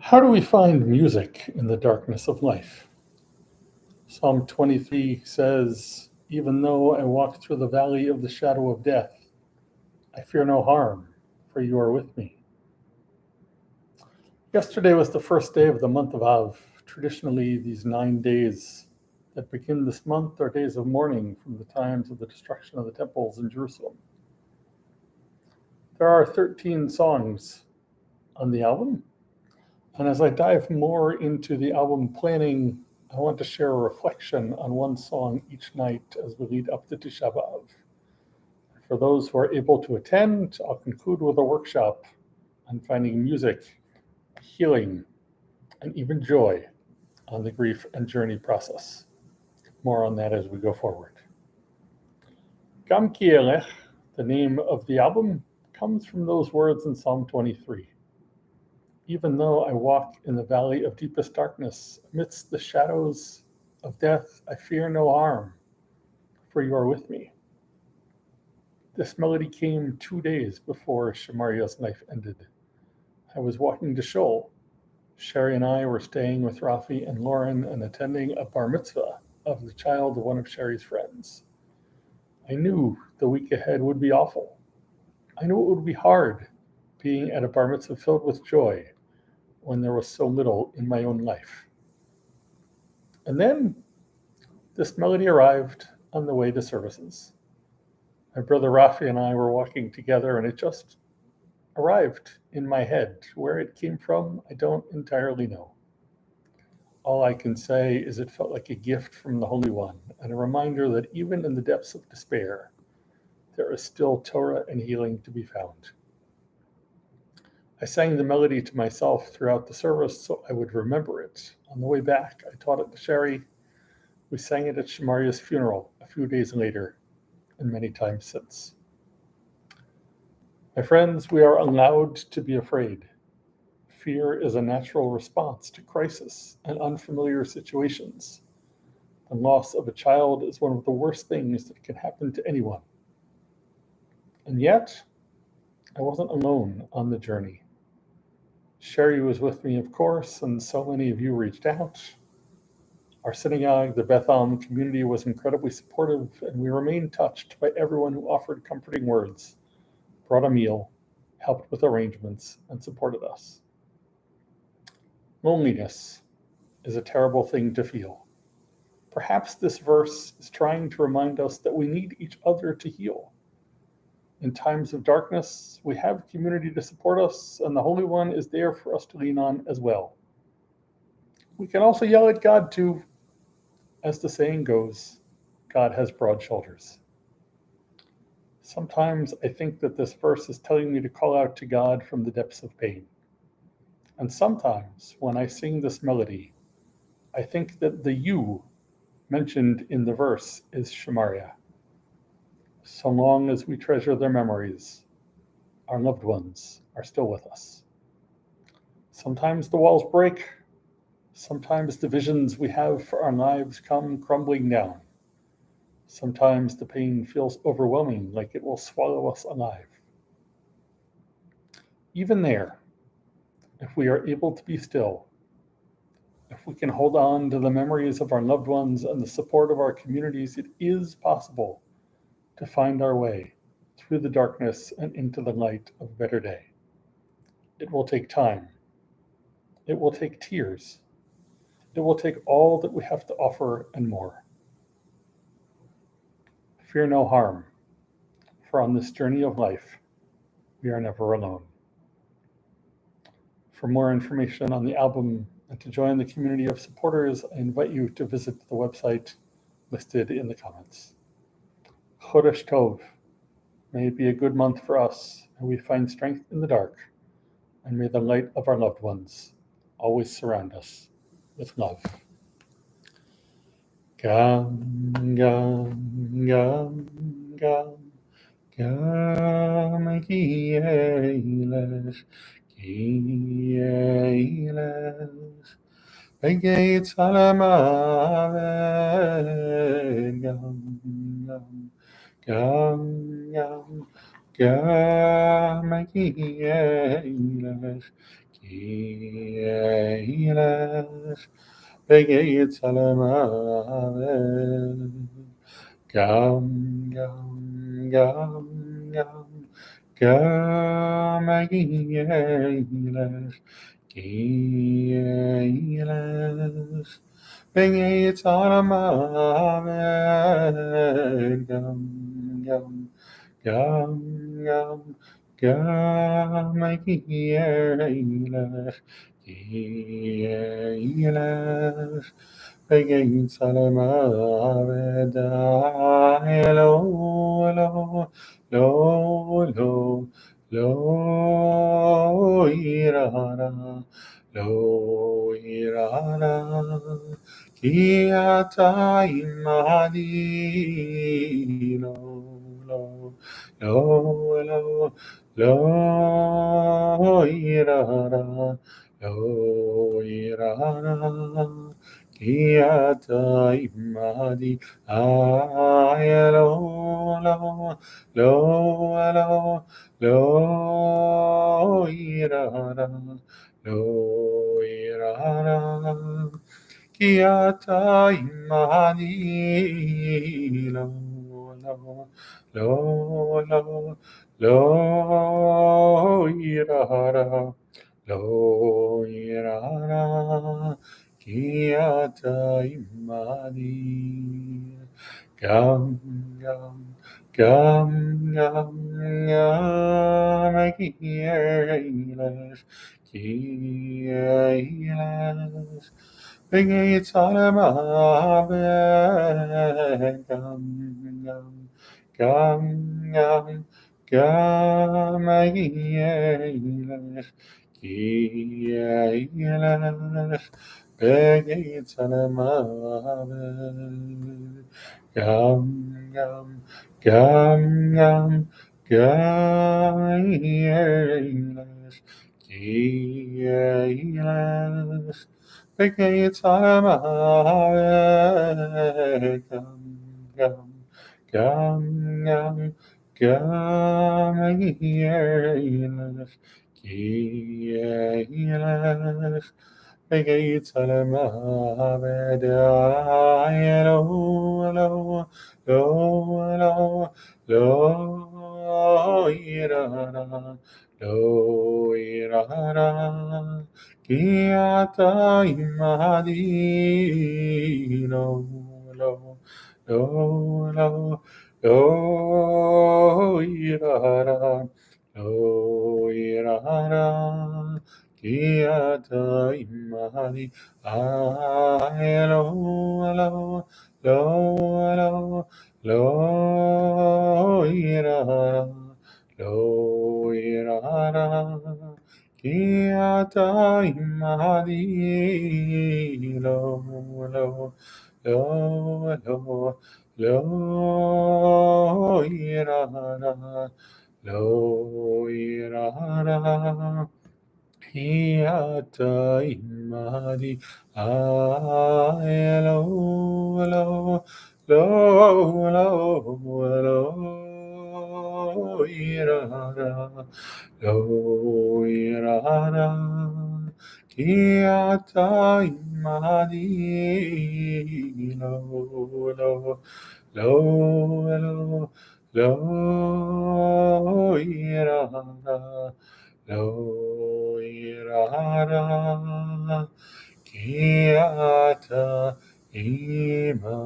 How do we find music in the darkness of life? Psalm 23 says, "Even though I walk through the valley of the shadow of death, I fear no harm, for you are with me." Yesterday was the first day of the month of Av. Traditionally, these 9 days that begin this month are days of mourning from the times of the destruction of the temples in Jerusalem. There are 13 songs on the album, and as I dive more into the album planning, I want to share a reflection on one song each night as we lead up to Tisha B'Av. For those who are able to attend, I'll conclude with a workshop on finding music, healing, and even joy on the grief and journey process. More on that as we go forward. Gam Ki Elech, the name of the album, comes from those words in Psalm 23. Even though I walk in the valley of deepest darkness, amidst the shadows of death, I fear no harm, for you are with me. This melody came 2 days before Shamaria's life ended. I was walking to Shul. Sherry and I were staying with Rafi and Lauren and attending a bar mitzvah of the child of one of Sherry's friends. I knew the week ahead would be awful. I knew it would be hard being at a bar mitzvah filled with joy when there was so little in my own life. And then this melody arrived on the way to services. My brother Rafi and I were walking together, and it just arrived in my head. Where it came from, I don't entirely know. All I can say is it felt like a gift from the Holy One, and a reminder that even in the depths of despair, there is still Torah and healing to be found. I sang the melody to myself throughout the service so I would remember it. On the way back, I taught it to Sherry. We sang it at Shamaria's funeral a few days later, and many times since. My friends, we are allowed to be afraid. Fear is a natural response to crisis and unfamiliar situations. The loss of a child is one of the worst things that can happen to anyone. And yet, I wasn't alone on the journey. Sherry was with me, of course, and so many of you reached out. Our synagogue, the Beth Am community, was incredibly supportive, and we remained touched by everyone who offered comforting words, brought a meal, helped with arrangements, and supported us. Loneliness is a terrible thing to feel. Perhaps this verse is trying to remind us that we need each other to heal. In times of darkness, we have community to support us, and the Holy One is there for us to lean on as well. We can also yell at God too. As the saying goes, God has broad shoulders. Sometimes I think that this verse is telling me to call out to God from the depths of pain. And sometimes when I sing this melody, I think that the you mentioned in the verse is Shamaria. So long as we treasure their memories, our loved ones are still with us. Sometimes the walls break. Sometimes the visions we have for our lives come crumbling down. Sometimes the pain feels overwhelming, like it will swallow us alive. Even there, if we are able to be still, if we can hold on to the memories of our loved ones and the support of our communities, it is possible to find our way through the darkness and into the light of a better day. It will take time. It will take tears. It will take all that we have to offer and more. Fear no harm, for on this journey of life, we are never alone. For more information on the album and to join the community of supporters, I invite you to visit the website listed in the comments. Chodesh Tov. May it be a good month for us, and we find strength in the dark, and may the light of our loved ones always surround us with love. Gam, gam, gam, gam, Gam Ki Elech, Ki Elech, Begeitz Alamavet, Gam, Gam, Gam, Gam Ki Elech, Ki Elech Begeit Salamavet Gam Ki Elech Ki Elech Begeit Salamavet Gam Ki Elech Ki Elech Begin Salamaveda Lo Lo Lo Lo Irana Lo Irana Kiata Imadi Lo Lo Lo Lo Lo Irana Lo Irana Kiata imadi ayelo lo lo lo irara lo irara Kiata imani lo lo lo lo irara lo irara Kiata imani gam gam gam gam gam Kielesh Kielesh Begay Tzalema gam gam gam gam gam Kielesh Kielesh Begay Tzalema gam gam gam gam gam Kielesh Kielesh Begay Tzalema gam gam gam gam gam Kielesh Kielesh Begay Tzalema lo lo lo lo lo irana lo irana Kiata imadi lo lo lo lo lo irana lo irana Kiata imadi lo lo lo lo irana lo irana Kiata imadi lo lo lo lo lo irana lo irana Hiata imadi lo lo lo lo lo irana lo irana Hiata imadi lo lo lo lo lo irana Lo irara kiata imadi.